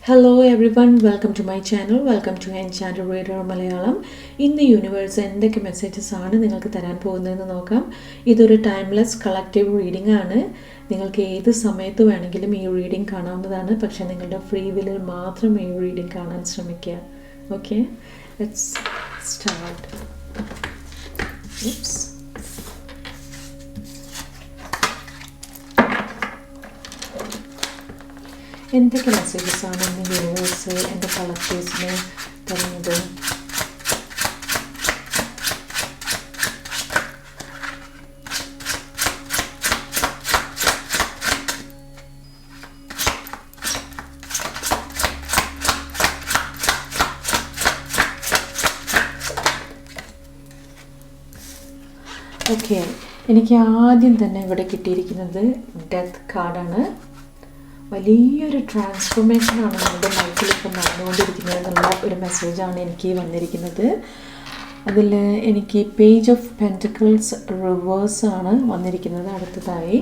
Hello everyone, welcome to my channel. Welcome to Enchanted Reader Malayalam. ഇന്ന് universe എന്തൊക്കെ messages ആണ് നിങ്ങൾക്ക് തരാൻ പോകുന്നതെന്ന് നോക്കാം. ഇതൊരു ടൈംലെസ് കളക്റ്റീവ് റീഡിംഗ് ആണ്. നിങ്ങൾക്ക് ഏത് സമയത്ത് വേണമെങ്കിലും ഈ റീഡിംഗ് കാണാവുന്നതാണ്. പക്ഷേ നിങ്ങളുടെ ഫ്രീ വില്ലിൽ മാത്രം ഈ റീഡിംഗ് കാണാൻ ശ്രമിക്കുക. Okay, let's start. എന്തൊക്കെ മെസ്സേജസ് ആണ് ഇന്ന് യൂണിവേഴ്സ് എൻ്റെ കളക്ടേഴ്സിന് തരുന്നത്? ഓക്കെ, എനിക്ക് ആദ്യം തന്നെ ഇവിടെ കിട്ടിയിരിക്കുന്നത് ഡെത്ത് കാർഡാണ്. വലിയൊരു ട്രാൻസ്ഫോർമേഷനാണ് നമ്മുടെ ലൈഫിൽ ഇപ്പം നടന്നുകൊണ്ടിരിക്കുന്നത് എന്നുള്ള ഒരു മെസ്സേജാണ് എനിക്ക് വന്നിരിക്കുന്നത്. അതിൽ എനിക്ക് പേജ് ഓഫ് പെൻറ്റക്കിൾസ് റിവേഴ്സ് ആണ് വന്നിരിക്കുന്നത്. അടുത്തതായി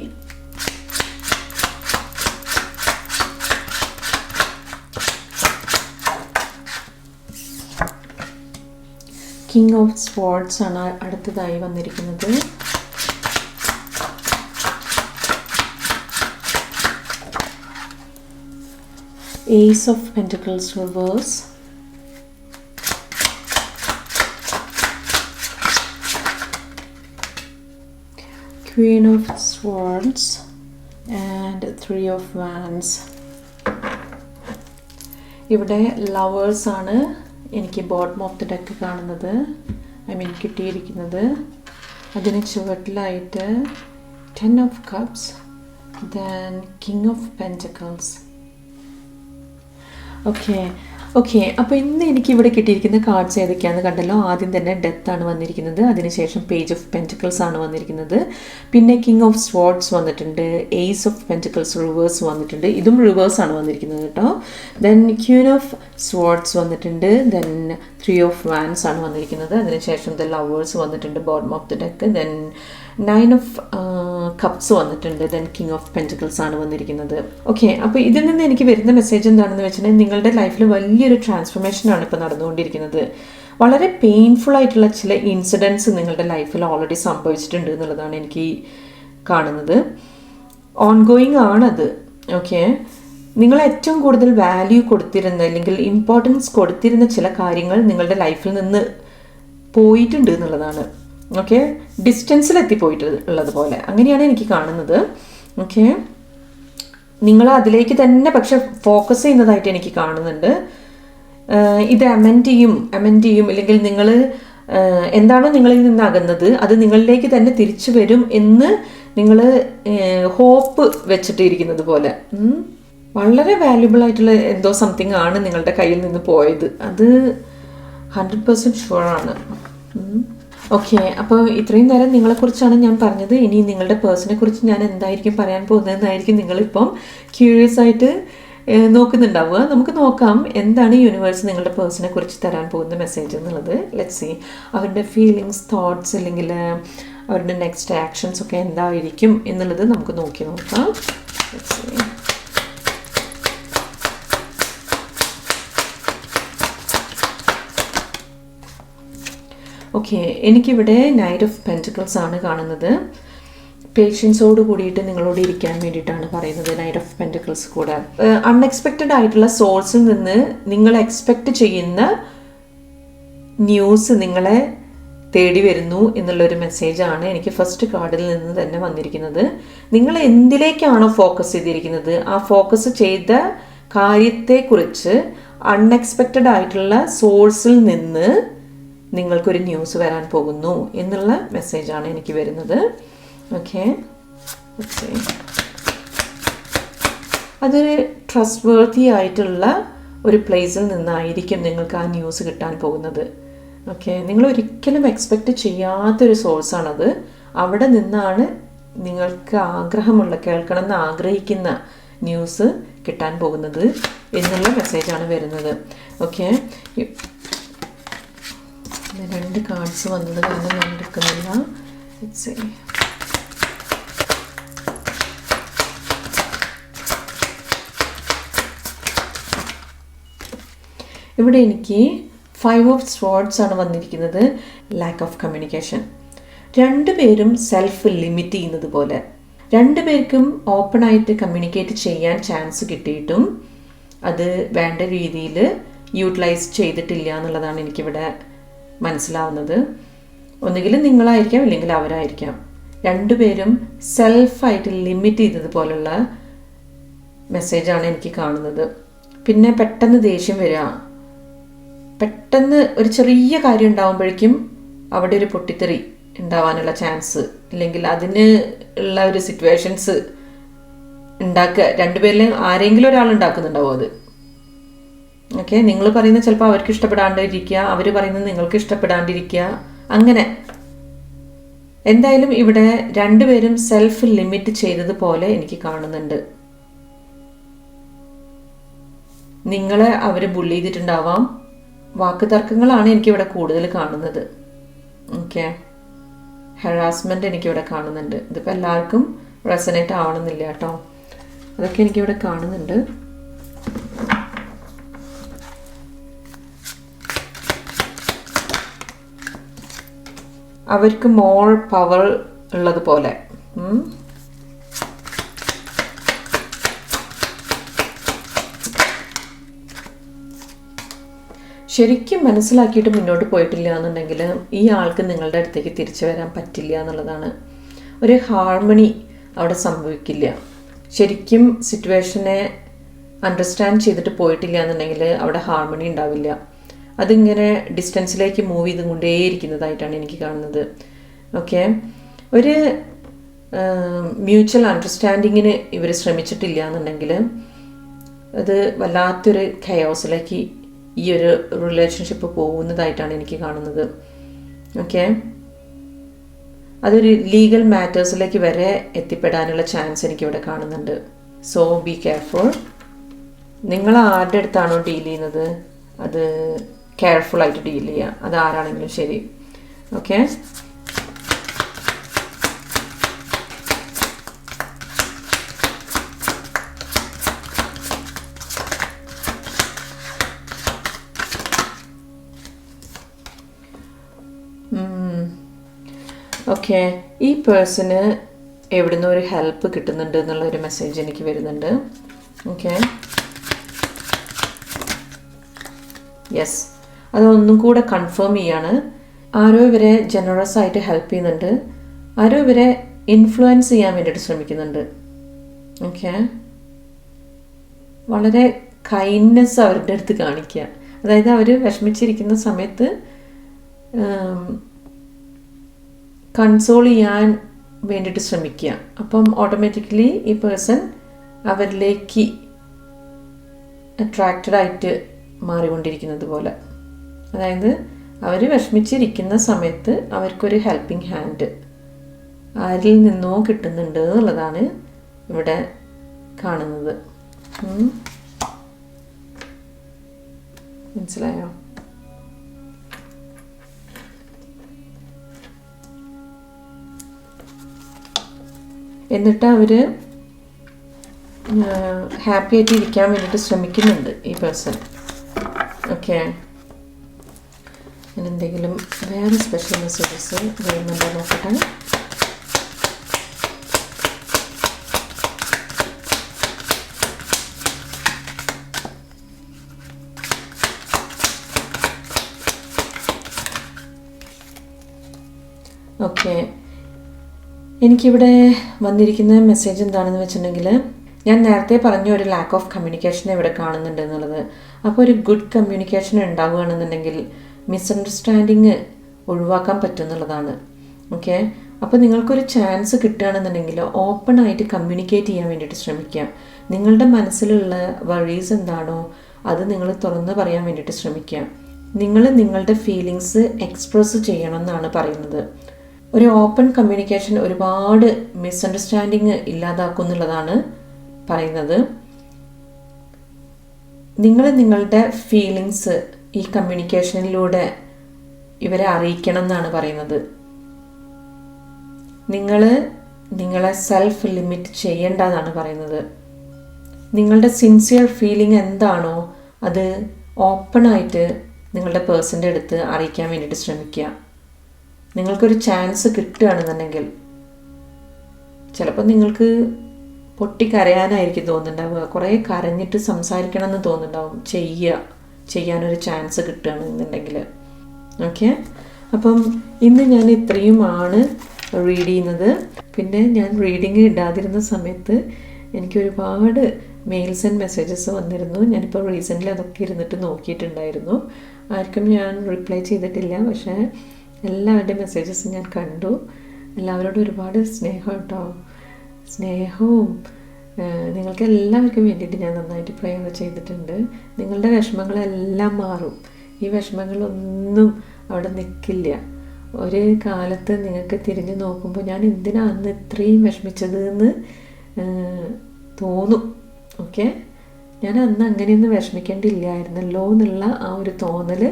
കിങ് ഓഫ് സ്വാർഡ്സ് ആണ് അടുത്തതായി വന്നിരിക്കുന്നത്. Ace of Pentacles reverse, Queen of Swords and Three of Wands. ഇവിടെ ലവേഴ്സ് ആണ് എനിക്ക് ബോട്ടം ഓഫ് ദി ഡെക്ക് കാണുന്നത്, കിട്ടിയിരിക്കുന്നത്. അതിന് ചുവട്ടിലായിട്ട് 10 of Cups, then King of Pentacles. Okay, അപ്പോൾ ഇന്ന് എനിക്ക് ഇവിടെ കിട്ടിയിരിക്കുന്ന കാർഡ്സ് ഏതൊക്കെയാണെന്ന് കണ്ടല്ലോ. ആദ്യം തന്നെ ഡെത്ത് ആണ് വന്നിരിക്കുന്നത്, അതിനുശേഷം പേജ് ഓഫ് പെൻറ്റിക്കിൾസ് ആണ് വന്നിരിക്കുന്നത്, പിന്നെ കിങ് ഓഫ് സ്വാർഡ്സ് വന്നിട്ടുണ്ട്, ഏസ് ഓഫ് പെൻറ്റിക്കിൾസ് റിവേഴ്സ് വന്നിട്ടുണ്ട്, ഇതും റിവേഴ്സ് ആണ് വന്നിരിക്കുന്നത് കേട്ടോ. ദെൻ ക്വീൻ ഓഫ് സ്വാർഡ്സ് വന്നിട്ടുണ്ട്, ദെൻ 3 of Wands ആണ് വന്നിരിക്കുന്നത്, അതിനുശേഷം ദ ലവേഴ്സ് വന്നിട്ടുണ്ട് bottom of the deck, then 9 of Cups വന്നിട്ടുണ്ട്, ദെൻ കിങ് ഓഫ് പെൻറ്റിക്കിൾസ് ആണ് വന്നിരിക്കുന്നത്. ഓക്കെ, അപ്പോൾ ഇതിൽ നിന്ന് എനിക്ക് വരുന്ന മെസ്സേജ് എന്താണെന്ന് വെച്ചിട്ടുണ്ടെങ്കിൽ നിങ്ങളുടെ ലൈഫിൽ വലിയൊരു ട്രാൻസ്ഫോർമേഷനാണ് ഇപ്പോൾ നടന്നുകൊണ്ടിരിക്കുന്നത്. വളരെ പെയിൻഫുൾ ആയിട്ടുള്ള ചില ഇൻസിഡൻസ് നിങ്ങളുടെ ലൈഫിൽ ഓൾറെഡി സംഭവിച്ചിട്ടുണ്ട് എന്നുള്ളതാണ് എനിക്ക് കാണുന്നത്. ഓൺഗോയിങ് ആണത്. ഓക്കെ, നിങ്ങൾ ഏറ്റവും കൂടുതൽ വാല്യൂ കൊടുത്തിരുന്ന അല്ലെങ്കിൽ ഇമ്പോർട്ടൻസ് കൊടുത്തിരുന്ന ചില കാര്യങ്ങൾ നിങ്ങളുടെ ലൈഫിൽ നിന്ന് പോയിട്ടുണ്ട് എന്നുള്ളതാണ്. ഓക്കെ, ഡിസ്റ്റൻസിലെത്തിപ്പോയിട്ട് ഉള്ളതുപോലെ അങ്ങനെയാണ് എനിക്ക് കാണുന്നത്. ഓക്കെ, നിങ്ങൾ അതിലേക്ക് തന്നെ പക്ഷെ ഫോക്കസ് ചെയ്യുന്നതായിട്ട് എനിക്ക് കാണുന്നുണ്ട്. ഇത് അമെൻഡ് ചെയ്യും അല്ലെങ്കിൽ നിങ്ങൾ എന്താണോ നിങ്ങളിൽ നിന്ന് അകന്നത് അത് നിങ്ങളിലേക്ക് തന്നെ തിരിച്ചു വരും എന്ന് നിങ്ങൾ ഹോപ്പ് വെച്ചിട്ട് ഇരിക്കുന്നത് പോലെ. വളരെ വാല്യുബിൾ ആയിട്ടുള്ള എന്തോ സംതിങ് ആണ് നിങ്ങളുടെ കയ്യിൽ നിന്ന് പോയത്, അത് 100% ഷുവറാണ്. ഓക്കെ, അപ്പോൾ ഇത്രയും നേരം നിങ്ങളെക്കുറിച്ചാണ് ഞാൻ പറഞ്ഞത്. ഇനി നിങ്ങളുടെ പേഴ്സണെ കുറിച്ച് ഞാൻ എന്തായിരിക്കും പറയാൻ പോകുന്നതെന്നായിരിക്കും നിങ്ങളിപ്പം ക്യൂരിയസ് ആയിട്ട് നോക്കുന്നുണ്ടാവുക. നമുക്ക് നോക്കാം എന്താണ് യൂണിവേഴ്സ് നിങ്ങളുടെ പേഴ്സണെ കുറിച്ച് തരാൻ പോകുന്ന മെസ്സേജ് എന്നുള്ളത്. ലെറ്റ്സ് സീ അവരുടെ ഫീലിങ്സ്, തോട്ട്സ് അല്ലെങ്കിൽ അവരുടെ നെക്സ്റ്റ് ആക്ഷൻസ് ഒക്കെ എന്തായിരിക്കും എന്നുള്ളത് നമുക്ക് നോക്കാം. Let's see. ഓക്കെ, എനിക്കിവിടെ നൈറ്റ് ഓഫ് പെൻറ്റിക്കിൾസ് ആണ് കാണുന്നത്. പേഷ്യൻസോട് കൂടിയിട്ട് നിങ്ങളോട് ഇരിക്കാൻ വേണ്ടിയിട്ടാണ് പറയുന്നത് നൈറ്റ് ഓഫ് പെൻറ്റിക്കിൾസ് കൂടെ. അൺഎക്സ്പെക്റ്റഡ് ആയിട്ടുള്ള സോഴ്സിൽ നിന്ന് നിങ്ങൾ എക്സ്പെക്റ്റ് ചെയ്യുന്ന ന്യൂസ് നിങ്ങളെ തേടി വരുന്നു എന്നുള്ളൊരു മെസ്സേജാണ് എനിക്ക് ഫസ്റ്റ് കാർഡിൽ നിന്ന് തന്നെ വന്നിരിക്കുന്നത്. നിങ്ങൾ എന്തിലേക്കാണോ ഫോക്കസ് ചെയ്തിരിക്കുന്നത് ആ ഫോക്കസ് ചെയ്ത കാര്യത്തെക്കുറിച്ച് അൺഎക്സ്പെക്റ്റഡ് ആയിട്ടുള്ള സോഴ്സിൽ നിന്ന് നിങ്ങൾക്കൊരു ന്യൂസ് വരാൻ പോകുന്നു എന്നുള്ള മെസ്സേജാണ് എനിക്ക് വരുന്നത്. ഓക്കെ, അതൊരു ട്രസ്റ്റ് വർത്തി ആയിട്ടുള്ള ഒരു പ്ലേസിൽ നിന്നായിരിക്കും നിങ്ങൾക്ക് ആ ന്യൂസ് കിട്ടാൻ പോകുന്നത്. ഓക്കെ, നിങ്ങൾ ഒരിക്കലും എക്സ്പെക്റ്റ് ചെയ്യാത്തൊരു സോഴ്സാണത്. അവിടെ നിന്നാണ് നിങ്ങൾക്ക് കേൾക്കണം എന്ന് ആഗ്രഹിക്കുന്ന ന്യൂസ് കിട്ടാൻ പോകുന്നത് എന്നുള്ള മെസ്സേജാണ് വരുന്നത്. ഓക്കെ, 2 കാർഡ്സ് വന്നത് കാരണം ഞാൻ എടുക്കുന്നില്ല. ഇവിടെ എനിക്ക് 5 ഓഫ് സ്വാർഡ്സ് ആണ് വന്നിരിക്കുന്നത്. Lack of communication. രണ്ടുപേരും സെൽഫ് ലിമിറ്റ് ചെയ്യുന്നത് പോലെ, രണ്ടുപേർക്കും ഓപ്പണായിട്ട് കമ്മ്യൂണിക്കേറ്റ് ചെയ്യാൻ ചാൻസ് കിട്ടിയിട്ടും അത് വേണ്ട രീതിയിൽ യൂട്ടിലൈസ് ചെയ്തിട്ടില്ല എന്നുള്ളതാണ് എനിക്കിവിടെ മനസ്സിലാവുന്നത്. ഒന്നുകിൽ നിങ്ങളായിരിക്കാം, ഇല്ലെങ്കിൽ അവരായിരിക്കാം. രണ്ടുപേരും സെൽഫായിട്ട് ലിമിറ്റ് ചെയ്തതുപോലുള്ള മെസ്സേജാണ് എനിക്ക് കാണുന്നത്. പിന്നെ പെട്ടെന്ന് ദേഷ്യം വരിക, പെട്ടെന്ന് ഒരു ചെറിയ കാര്യം ഉണ്ടാകുമ്പോഴേക്കും അവിടെ ഒരു പൊട്ടിത്തെറി ഉണ്ടാവാനുള്ള ചാൻസ്, അല്ലെങ്കിൽ അതിന് ഉള്ള ഒരു സിറ്റുവേഷൻസ് ഉണ്ടാക്കുക. രണ്ടുപേരിൽ ആരെങ്കിലും ഒരാൾ ഉണ്ടാക്കുന്നുണ്ടാവും അത്. ഓക്കെ, നിങ്ങൾ പറയുന്നത് ചിലപ്പോൾ അവർക്ക് ഇഷ്ടപ്പെടാണ്ടിരിക്കുക, അവർ പറയുന്നത് നിങ്ങൾക്ക് ഇഷ്ടപ്പെടാണ്ടിരിക്കുക, അങ്ങനെ. എന്തായാലും ഇവിടെ രണ്ടുപേരും സെൽഫ് ലിമിറ്റ് ചെയ്തതുപോലെ എനിക്ക് കാണുന്നുണ്ട്. നിങ്ങളെ അവർ ബുള്ളി ചെയ്തിട്ടുണ്ടാവാം. വാക്ക് തർക്കങ്ങളാണ് എനിക്കിവിടെ കൂടുതൽ കാണുന്നത്. ഓക്കെ, ഹറാസ്മെൻ്റ് എനിക്കിവിടെ കാണുന്നുണ്ട്. ഇതിപ്പോൾ എല്ലാവർക്കും റെസനേറ്റ് ആവണമെന്നില്ല കേട്ടോ. അതൊക്കെ എനിക്കിവിടെ കാണുന്നുണ്ട്. അവർക്ക് മോർ പവർ ഉള്ളതുപോലെ. ശരിക്കും മനസ്സിലാക്കിയിട്ട് മുന്നോട്ട് പോയിട്ടില്ല എന്നുണ്ടെങ്കിൽ ഈ ആൾക്ക് നിങ്ങളുടെ അടുത്തേക്ക് തിരിച്ചു വരാൻ പറ്റില്ല എന്നുള്ളതാണ്. ഒരു ഹാർമണി അവിടെ സംഭവിക്കില്ല. ശരിക്കും സിറ്റുവേഷനെ അണ്ടർസ്റ്റാൻഡ് ചെയ്തിട്ട് പോയിട്ടില്ല എന്നുണ്ടെങ്കിൽ അവിടെ ഹാർമണി ഉണ്ടാവില്ല. അതിങ്ങനെ ഡിസ്റ്റൻസിലേക്ക് മൂവ് ചെയ്തുകൊണ്ടേയിരിക്കുന്നതായിട്ടാണ് എനിക്ക് കാണുന്നത്. ഓക്കെ, ഒരു മ്യൂച്വൽ അണ്ടർസ്റ്റാൻഡിങ്ങിന് ഇവർ ശ്രമിച്ചിട്ടില്ല എന്നുണ്ടെങ്കിൽ അത് വല്ലാത്തൊരു കയോസിലേക്ക് ഈ ഒരു റിലേഷൻഷിപ്പ് പോകുന്നതായിട്ടാണ് എനിക്ക് കാണുന്നത്. ഓക്കെ, അതൊരു ലീഗൽ മാറ്റേഴ്സിലേക്ക് വരെ എത്തിപ്പെടാനുള്ള ചാൻസ് എനിക്കിവിടെ കാണുന്നുണ്ട്. So be careful. നിങ്ങൾ ആരുടെ അടുത്താണോ ഡീൽ ചെയ്യുന്നത് അത് കെയർഫുള്ളായിട്ട് ഡീൽ ചെയ്യുക, അത് ആരാണെങ്കിലും ശരി. ഓക്കെ, ഓക്കെ, ഈ പേഴ്സണ് എവിടുന്ന് ഒരു ഹെൽപ്പ് കിട്ടുന്നുണ്ട് എന്നുള്ള ഒരു മെസ്സേജ് എനിക്ക് വരുന്നുണ്ട്. ഓക്കെ, യെസ്, അതൊന്നും കൂടെ കൺഫേം ചെയ്യാണ്. ആരോ ഇവരെ ജനറസ് ആയിട്ട് ഹെൽപ്പ് ചെയ്യുന്നുണ്ട്, ആരോ ഇവരെ ഇൻഫ്ലുവൻസ് ചെയ്യാൻ വേണ്ടിയിട്ട് ശ്രമിക്കുന്നുണ്ട്. ഓക്കെ, വളരെ കൈൻഡ്നെസ് അവരുടെ അടുത്ത് കാണിക്കുക. അതായത് അവർ വിഷമിച്ചിരിക്കുന്ന സമയത്ത് കൺസോൾ ചെയ്യാൻ വേണ്ടിയിട്ട് ശ്രമിക്കുക. അപ്പം ഓട്ടോമാറ്റിക്കലി ഈ പേഴ്സൺ അവരിലേക്ക് അട്രാക്റ്റഡ് ആയിട്ട് മാറിക്കൊണ്ടിരിക്കുന്നത് പോലെ. അതായത് അവർ വിഷമിച്ചിരിക്കുന്ന സമയത്ത് അവർക്കൊരു ഹെൽപ്പിംഗ് ഹാൻഡ് ആരിൽ നിന്നോ കിട്ടുന്നുണ്ട് എന്നുള്ളതാണ് ഇവിടെ കാണുന്നത്. മനസ്സിലായോ? എന്നിട്ട് അവർ ഹാപ്പി ആയിട്ട് ഇരിക്കാൻ വേണ്ടിയിട്ട് ശ്രമിക്കുന്നുണ്ട് ഈ പേഴ്സൺ. ഓക്കെ, എന്തെങ്കിലും വേറെ സ്പെഷ്യൽ മെസ്സേജസ് വരുന്നുണ്ടോ നോക്കട്ടെ. ഓക്കെ, എനിക്കിവിടെ വന്നിരിക്കുന്ന മെസ്സേജ് എന്താണെന്ന് വെച്ചിട്ടുണ്ടെങ്കിൽ, ഞാൻ നേരത്തെ പറഞ്ഞ ഒരു ലാക്ക് ഓഫ് കമ്മ്യൂണിക്കേഷൻ ഇവിടെ കാണുന്നുണ്ട് എന്നുള്ളത്. അപ്പോൾ ഒരു ഗുഡ് കമ്മ്യൂണിക്കേഷൻ ഉണ്ടാവുകയാണെന്നുണ്ടെങ്കിൽ മിസ്അണ്ടർസ്റ്റാൻഡിങ് ഒഴിവാക്കാൻ പറ്റും എന്നുള്ളതാണ്. ഓക്കെ, അപ്പോൾ നിങ്ങൾക്കൊരു ചാൻസ് കിട്ടുകയാണെന്നുണ്ടെങ്കിൽ ഓപ്പണായിട്ട് കമ്മ്യൂണിക്കേറ്റ് ചെയ്യാൻ വേണ്ടിയിട്ട് ശ്രമിക്കുക. നിങ്ങളുടെ മനസ്സിലുള്ള വറീസ് എന്താണോ അത് നിങ്ങൾ തുറന്ന് പറയാൻ വേണ്ടിയിട്ട് ശ്രമിക്കുക. നിങ്ങൾ നിങ്ങളുടെ ഫീലിങ്സ് എക്സ്പ്രസ് ചെയ്യണം എന്നാണ് പറയുന്നത്. ഒരു ഓപ്പൺ കമ്മ്യൂണിക്കേഷൻ ഒരുപാട് മിസ്അണ്ടർസ്റ്റാൻഡിങ് ഇല്ലാതാക്കും എന്നുള്ളതാണ് പറയുന്നത്. നിങ്ങൾ നിങ്ങളുടെ ഫീലിങ്സ് ഈ കമ്മ്യൂണിക്കേഷനിലൂടെ ഇവരെ അറിയിക്കണം എന്നാണ് പറയുന്നത്. നിങ്ങൾ നിങ്ങളെ സെൽഫ് ലിമിറ്റ് ചെയ്യേണ്ടതാണ് പറയുന്നത്. നിങ്ങളുടെ സിൻസിയർ ഫീലിംഗ് എന്താണോ അത് ഓപ്പണായിട്ട് നിങ്ങളുടെ പേഴ്സൻ്റെ അടുത്ത് അറിയിക്കാൻ വേണ്ടിയിട്ട് ശ്രമിക്കുക. നിങ്ങൾക്കൊരു ചാൻസ് കിട്ടുകയാണെന്നുണ്ടെങ്കിൽ ചിലപ്പോൾ നിങ്ങൾക്ക് പൊട്ടിക്കരയാനായിരിക്കും തോന്നുന്നുണ്ടാവുക, കുറേ കരഞ്ഞിട്ട് സംസാരിക്കണം എന്ന് തോന്നുന്നുണ്ടാവും. ചെയ്യാനൊരു ചാൻസ് കിട്ടുകയാണെന്നുണ്ടെങ്കിൽ. ഓക്കെ, അപ്പം ഇന്ന് ഞാൻ ഇത്രയുമാണ് റീഡ് ചെയ്യുന്നത്. പിന്നെ ഞാൻ റീഡിങ് ഇടാതിരുന്ന സമയത്ത് എനിക്ക് ഒരുപാട് മെയിൽസ് ആൻഡ് മെസ്സേജസ് വന്നിരുന്നു. ഞാനിപ്പോൾ റീസെൻ്റ്ലി അതൊക്കെ ഇരുന്നിട്ട് നോക്കിയിട്ടുണ്ടായിരുന്നു. ആർക്കും ഞാൻ റിപ്ലൈ ചെയ്തിട്ടില്ല, പക്ഷേ എല്ലാവരുടെയും മെസ്സേജസ് ഞാൻ കണ്ടു. എല്ലാവരോടും ഒരുപാട് സ്നേഹം കേട്ടോ. സ്നേഹവും നിങ്ങൾക്ക് എല്ലാവർക്കും വേണ്ടിയിട്ട് ഞാൻ നന്നായിട്ട് പ്രേയർ ചെയ്തിട്ടുണ്ട്. നിങ്ങളുടെ വിഷമങ്ങളെല്ലാം മാറും. ഈ വിഷമങ്ങളൊന്നും അവിടെ നിൽക്കില്ല. ഒരു കാലത്ത് നിങ്ങൾക്ക് തിരിഞ്ഞു നോക്കുമ്പോൾ ഞാൻ എന്തിനാണ് അന്ന് ഇത്രയും വിഷമിച്ചത് എന്ന് തോന്നും. ഓക്കെ, ഞാൻ അന്ന് അങ്ങനെയൊന്നും വിഷമിക്കേണ്ടില്ലായിരുന്നല്ലോ എന്നുള്ള ആ ഒരു തോന്നൽ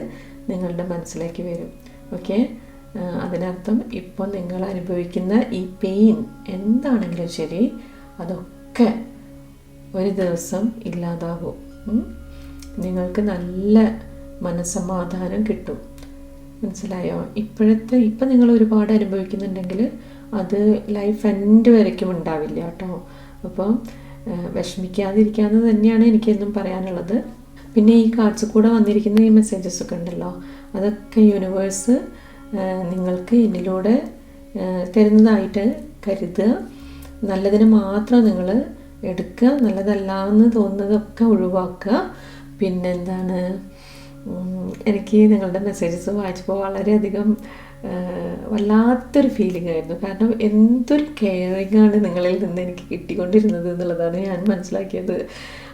നിങ്ങളുടെ മനസ്സിലേക്ക് വരും. ഓക്കെ, അതിനർത്ഥം ഇപ്പോൾ നിങ്ങൾ അനുഭവിക്കുന്ന ഈ പെയിൻ എന്താണെങ്കിലും ശരി, അതൊക്കെ ഒരു ദിവസം ഇല്ലാതാകും. നിങ്ങൾക്ക് നല്ല മനസ്സമാധാനം കിട്ടും. മനസ്സിലായോ? ഇപ്പം നിങ്ങൾ ഒരുപാട് അനുഭവിക്കുന്നുണ്ടെങ്കിൽ അത് ലൈഫ് എൻഡ് വരയ്ക്കും ഉണ്ടാവില്ല കേട്ടോ. അപ്പം വിഷമിക്കാതിരിക്കാമെന്ന് തന്നെയാണ് എനിക്കെന്നും പറയാനുള്ളത്. പിന്നെ ഈ കാർഡ്സ് കൂടെ വന്നിരിക്കുന്ന ഈ മെസ്സേജസ് ഒക്കെ ഉണ്ടല്ലോ, അതൊക്കെ യൂണിവേഴ്സ് നിങ്ങൾക്ക് എന്നിലൂടെ തരുന്നതായിട്ട് കരുതുക. നല്ലതിന് മാത്രം നിങ്ങൾ എടുക്കുക, നല്ലതല്ല എന്ന് തോന്നുന്നതൊക്കെ ഒഴിവാക്കുക. പിന്നെന്താണ്, എനിക്ക് നിങ്ങളുടെ മെസ്സേജസ് വായിച്ചപ്പോൾ വളരെയധികം വല്ലാത്തൊരു ഫീലിംഗ് ആയിരുന്നു. കാരണം എന്തൊരു കെയറിങ് ആണ് നിങ്ങളിൽ നിന്ന് എനിക്ക് കിട്ടിക്കൊണ്ടിരുന്നത് എന്നുള്ളതാണ് ഞാൻ മനസ്സിലാക്കിയത്.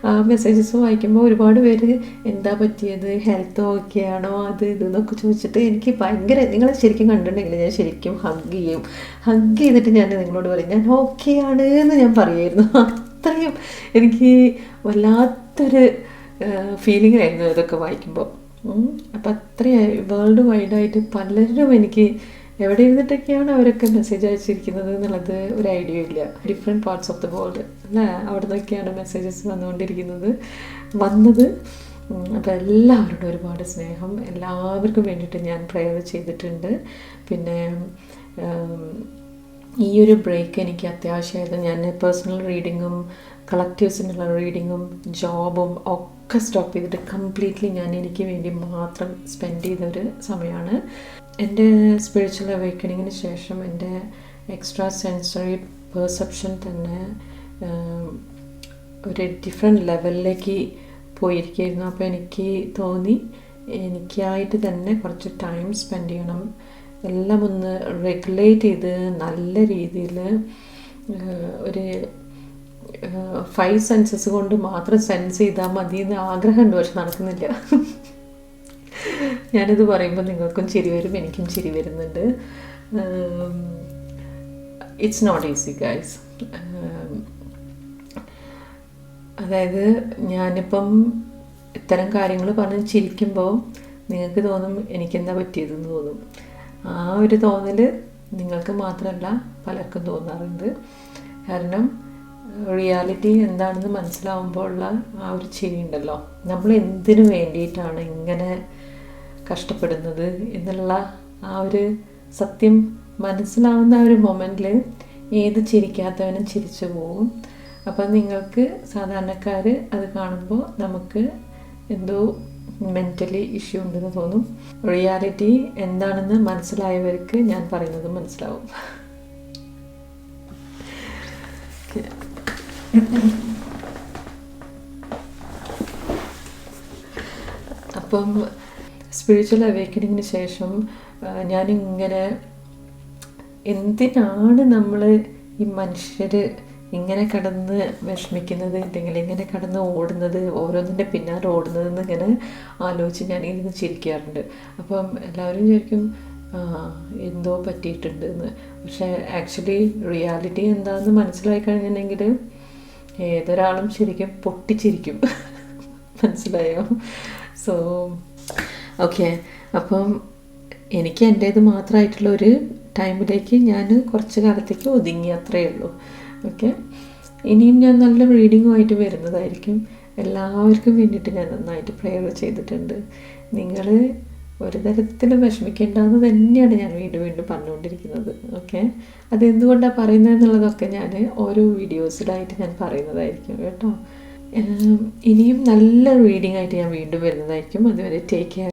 ആ മെസ്സേജസ് വായിക്കുമ്പോൾ ഒരുപാട് പേര് എന്താ പറ്റിയത്, ഹെൽത്ത് ഓക്കെ ആണോ, അത് ഇതെന്നൊക്കെ ചോദിച്ചിട്ട് എനിക്ക് ഭയങ്കര, നിങ്ങളെ ശരിക്കും കണ്ടിട്ടുണ്ടെങ്കിൽ ഞാൻ ശരിക്കും ഹഗ് ചെയ്തിട്ട് ഞാൻ നിങ്ങളോട് പറയും ഞാൻ ഓക്കെ ആണ് എന്ന് ഞാൻ പറയുമായിരുന്നു. അത്രയും എനിക്ക് വല്ലാത്തൊരു ഫീലിംഗ് ആയിരുന്നു ഇതൊക്കെ വായിക്കുമ്പോൾ. അപ്പം അത്രയായി വേൾഡ് വൈഡായിട്ട് പലരും എനിക്ക് എവിടെ ഇരുന്നിട്ടൊക്കെയാണ് അവരൊക്കെ മെസ്സേജ് അയച്ചിരിക്കുന്നത് എന്നുള്ളത് ഒരു ഐഡിയ ഇല്ല. Different parts of the world അല്ലേ, അവിടെ നിന്നൊക്കെയാണ് മെസ്സേജസ് വന്നത്. അപ്പോൾ എല്ലാവരോടും ഒരുപാട് സ്നേഹം. എല്ലാവർക്കും വേണ്ടിയിട്ട് ഞാൻ പ്രേയർ ചെയ്തിട്ടുണ്ട്. പിന്നെ ഈ ഒരു ബ്രേക്ക് എനിക്ക് അത്യാവശ്യമായിരുന്നു. ഞാൻ പേഴ്സണൽ റീഡിങ്ങും കളക്റ്റീവ്സിനുള്ള റീഡിങ്ങും ജോബും ഒക്കെ സ്റ്റോപ്പ് ചെയ്തിട്ട് കംപ്ലീറ്റ്ലി ഞാൻ എനിക്ക് വേണ്ടി മാത്രം സ്പെൻഡ് ചെയ്തൊരു സമയമാണ്. എൻ്റെ സ്പിരിച്വൽ അവേക്കണിങ്ങിന് ശേഷം എൻ്റെ എക്സ്ട്രാ സെൻസറി പെർസെപ്ഷൻ തന്നെ ഒരു ഡിഫറെൻറ്റ് ലെവലിലേക്ക് പോയിരിക്കുകയായിരുന്നു. അപ്പോൾ എനിക്ക് തോന്നി എനിക്കായിട്ട് തന്നെ കുറച്ച് ടൈം സ്പെൻഡ് ചെയ്യണം, എല്ലാം ഒന്ന് റെഗുലേറ്റ് ചെയ്ത് നല്ല രീതിയിൽ ഒരു 5 സെൻസസ് കൊണ്ട് മാത്രം സെൻസ് ചെയ്താൽ മതി എന്ന് ആഗ്രഹമുണ്ട്, പക്ഷെ നടക്കുന്നില്ല. ഞാനിത് പറയുമ്പോൾ നിങ്ങൾക്കും ചിരി വരും, എനിക്കും ചിരി വരുന്നുണ്ട്. It's not easy guys. അതായത് ഞാനിപ്പം ഇത്തരം കാര്യങ്ങൾ പറഞ്ഞ് ചിരിക്കുമ്പോൾ നിങ്ങൾക്ക് തോന്നും എനിക്കെന്താ പറ്റിയതെന്ന് തോന്നും. ആ ഒരു തോന്നൽ നിങ്ങൾക്ക് മാത്രമല്ല പലർക്കും തോന്നാറുണ്ട്. കാരണം റിയാലിറ്റി എന്താണെന്ന് മനസ്സിലാവുമ്പോൾ ഉള്ള ആ ഒരു ചിരി ഉണ്ടല്ലോ, നമ്മൾ എന്തിനു വേണ്ടിയിട്ടാണ് ഇങ്ങനെ കഷ്ടപ്പെടുന്നത് എന്നുള്ള ആ ഒരു സത്യം മനസ്സിലാവുന്ന ആ ഒരു മൊമെൻറ്റിൽ ഏത് ചിരിക്കാത്തവനും ചിരിച്ചു പോകും. അപ്പം നിങ്ങൾക്ക് സാധാരണക്കാർ അത് കാണുമ്പോൾ നമുക്ക് എന്തോ മെൻ്റലി ഇഷ്യൂ ഉണ്ടെന്ന് തോന്നും. റിയാലിറ്റി എന്താണെന്ന് മനസ്സിലായവർക്ക് ഞാൻ പറയുന്നത് മനസ്സിലാവും. അപ്പം സ്പിരിച്വൽ അവേക്കണിങ്ങിന് ശേഷം ഞാനിങ്ങനെ എന്തിനാണ് നമ്മൾ ഈ മനുഷ്യർ ഇങ്ങനെ കടന്ന് വിഷമിക്കുന്നത്, അല്ലെങ്കിൽ ഇങ്ങനെ കടന്ന് ഓടുന്നത്, ഓരോന്നിൻ്റെ പിന്നാലെ ഓടുന്നതെന്ന് ഇങ്ങനെ ആലോചിച്ച് ഞാനിങ്ങനെ ചിരിക്കാറുണ്ട്. അപ്പം എല്ലാവരും വിചാരിക്കും എന്തോ പറ്റിയിട്ടുണ്ട് എന്ന്. പക്ഷേ ആക്ച്വലി റിയാലിറ്റി എന്താണെന്ന് മനസ്സിലായി കഴിഞ്ഞിട്ടുണ്ടെങ്കിൽ ഏതൊരാളും ശരിക്കും പൊട്ടിച്ചിരിക്കും. മനസ്സിലായോ? സോ ഓക്കെ, അപ്പം എനിക്ക് എൻ്റേത് മാത്രമായിട്ടുള്ള ഒരു ടൈമിലേക്ക് ഞാൻ കുറച്ച് കാലത്തേക്ക് ഒതുങ്ങി, അത്രയേ ഉള്ളൂ. ഓക്കെ, ഇനിയും ഞാൻ നല്ല റീഡിങ്ങുമായിട്ട് വരുന്നതായിരിക്കും. എല്ലാവർക്കും വേണ്ടിയിട്ട് ഞാൻ നന്നായിട്ട് പ്രെയർ ചെയ്തിട്ടുണ്ട്. നിങ്ങൾ ഒരു തരത്തിലും വിഷമിക്കേണ്ടെന്ന് തന്നെയാണ് ഞാൻ വീണ്ടും വീണ്ടും പറഞ്ഞുകൊണ്ടിരിക്കുന്നത്. ഓക്കെ, അതെന്തുകൊണ്ടാണ് പറയുന്നത് എന്നുള്ളതൊക്കെ ഞാൻ ഓരോ വീഡിയോസിലായിട്ട് ഞാൻ പറയുന്നതായിരിക്കും കേട്ടോ. ഇനിയും നല്ല റീഡിംഗ് ആയിട്ട് ഞാൻ വീണ്ടും വരുന്നതായിരിക്കും. അതുവരെ ടേക്ക് കെയർ.